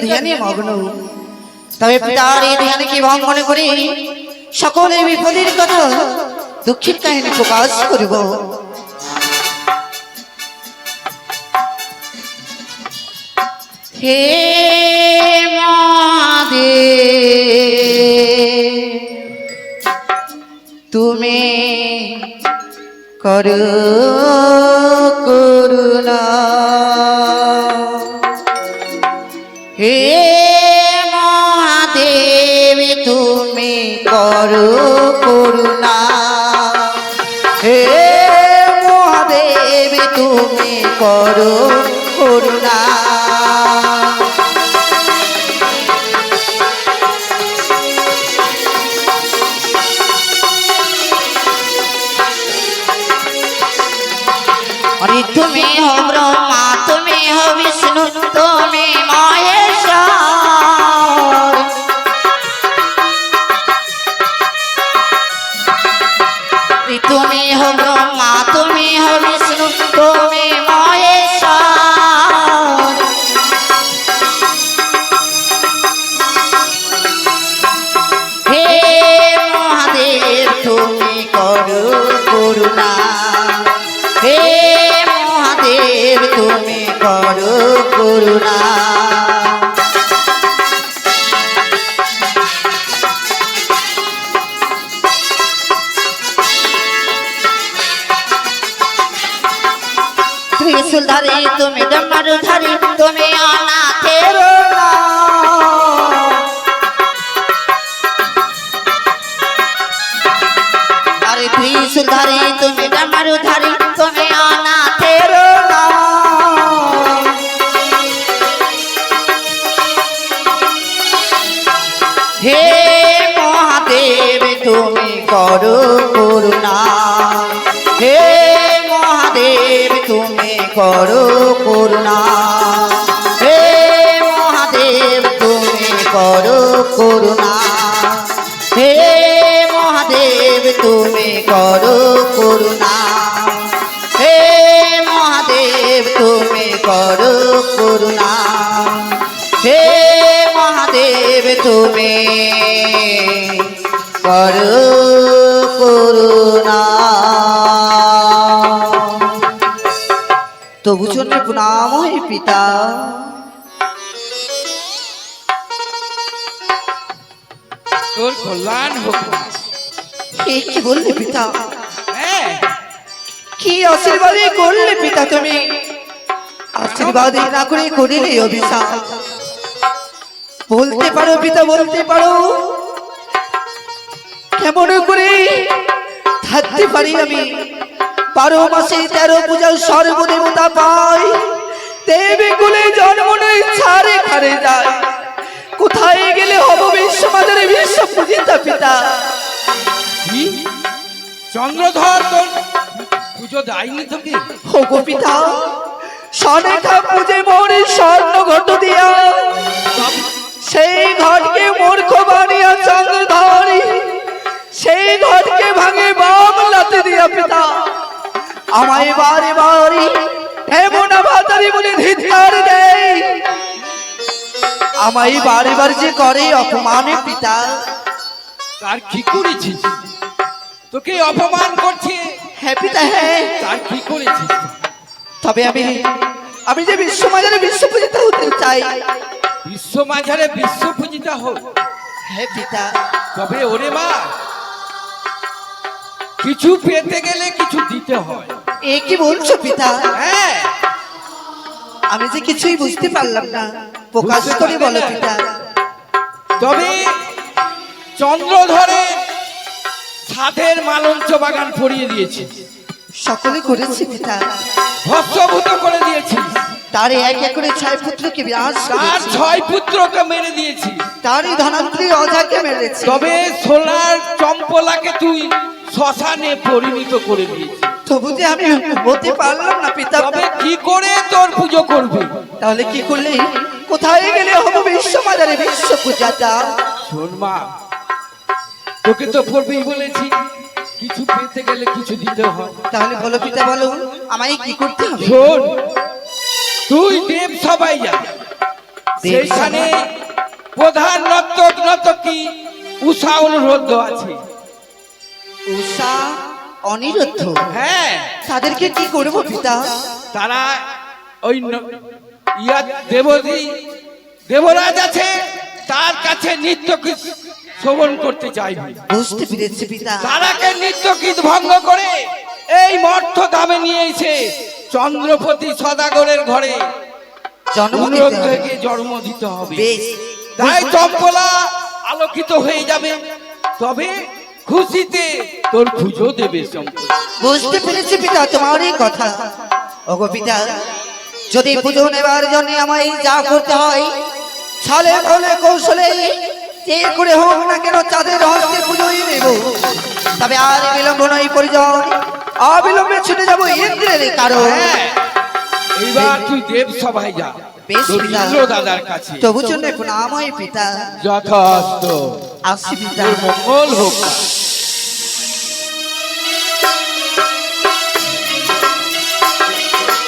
ধ্যানে মগ্ন। তবে পিতার এই ধ্যানকে ভঙ্গ মনে করে সকলে বিপদের কথা দুঃখের কাহিনী প্রকাশ করব। হে মহাদেব তুমি করো করুণা, হে মহাদেব তুমি করো করুণা, হে মহাদেব তুমি করো করুণা। अरे तुम्हें हो ब्रह्मा तुम्हें हो विष्णु तुम्हें महेश्वर, तुम्हें हो ब्रह्मा तुम्हें हो विष्णु तुम्हें महेश्वर। हे महादेव तुम्हें करो करुणा, हे महादेव तुम्हें करो करुणा। त्रिशूलधारी तुम्हें डमरूधारी तुम्हें अनाथेर नाथ, अरे त्रिशूलधारी तुम्हें डमरूधारी तुम्हें अनाथेर नाथ। हे महादेव तुम्हें करो करुणा, हे महादेव तुम्हें करो करुणा, हे महादेव तुम्हें करो करुणा, हे महादेव तुम्हें करो करुणा, हे महादेव तुम्हें करो करुणा, हे महादेव तुम्हें करो करुणा। तो बुझने प्रणाम है पिता। তোর কল্যাণ হোক। কি বললে পিতা? হ্যাঁ, কি আশীর্বাদ করলে পিতা তুমি? আশীর্বাদ না করে করিলে অভিশাপ। বলতে পারো পিতা বলতে পারো কেমন করে থাকতে পারি আমি? 12 মাসে 13 পূজা সর্বদেবতা পাই, দেবী কুলে জন্ম নেই ছাড়ে খারে যায়, কোথায় গেলে হব বিশ্বমাদের বিশ্ব পূজিতা পিতা? কি চন্দ্রধর তোর পুজো দেয়নি তোকে? হোগো পিতা সনেখা পূজে মোর স্বর্ণ ঘট দিয়া, সেই ঘটকে মূর্খ বানিয়া চন্দ্রধরি, সেই ঘটকে ভাঙে বাম লাতে দিয়া পিতা আমায় বারে বারে এমন আবাদারি বলে ধিক্কার দেয়, আমায় বারে বারে যে করে অপমানে পিতা। তার কি করেছিস? তোকে অপমান করছে। হ্যাঁ পিতা হ্যাঁ, তার কি করেছিস? তবে আমি যে বিশ্বমাজারে বিশ্ব পূজিত হতে চাই। বিশ্ব মাঝারে বিশ্ব পূজিতা হোক। হ্যাঁ পিতা। তবে ওরে মা, কিছু পেতে গেলে কিছু দিতে হয়। এ কি বলছো পিতা? হ্যাঁ, আমি যে কিছুই বুঝতে পারলাম না, প্রকাশ করে বলো পিতা। তবে চন্দ্রধরে ছাদের মালঞ্চ বাগান পরিয়ে দিয়েছি, সকলে করেছি পিতা, ভস্মভূত করে দিয়েছি। তার এক এক করে 6 পুত্রকে বিনাশ তার করেছি, 6 পুত্রকে মেরে দিয়েছি। তারই ধনাত্রী অজাকে মেরেছি। তবে সোলার চম্পলাকে তুই শ্মশানে পরিণত করে দিয়েছিস। তবু যে আমি হতে পারলাম না পিতা। তবে কি করে তোর পুজো করবি? তাহলে কি করলে কোথায় গেলে হব বিশ্বমাজারে বিশ্ব পূজাটা? শোন মা, তোকে তো পড়বেই বলেছি, কিছু পেতে গেলে কিছু দিতে হয়। তাহলে বলো পিতা বলো, আমায় কি করতে হবে? শোন, তুই দেব সবাই যা, সেইখানে প্রধান নর্তক নর্তকী উষা অনুরোধ আছে। উষা অনিরুদ্ধ, হ্যাঁ, তাদেরকে কি করব পিতা? তারা ওই দেবরাজ আছে, তার কাছে নৃত্য গীত শ্রবণ করতে চাইবে। বুঝতে পেরেছি পিতা। তারাকে নৃত্য গীত ভঙ্গ করে এই মর্থ ধামে নিয়ে এসে চন্দ্রপতি সদাগরের ঘরে জন্ম দিতে অনুরোধ হবে। থেকে জন্ম দিতে হবে। বেশ, তাই চম্পলা আলোকিত হয়ে যাবে, তবে খুশিতে তোর পুজো দেবে চম্পলা। বুঝতে পেরেছি পিতা তোমারই কথা। ওগো পিতা, যদি পুজো নেবার জন্য আমায় যা করতে হয় ছলে বলে কৌশলে যে করে হোক না কেন চাঁদের হস্তে পুজোই নেব। তবে আর বিলম্ব নয় পরিজন, অবিলম্বে ছুটে যাবো ইন্দ্রের কারণ। হ্যাঁ, এইবার তুই দেব সভায় যা, বেশ তোর পিতা। ইন্দ্র দাদার কাছে। তবু জন্য প্রণাময় পিতা। যথাস্ত আসি পিতা। তোর মঙ্গল হোক।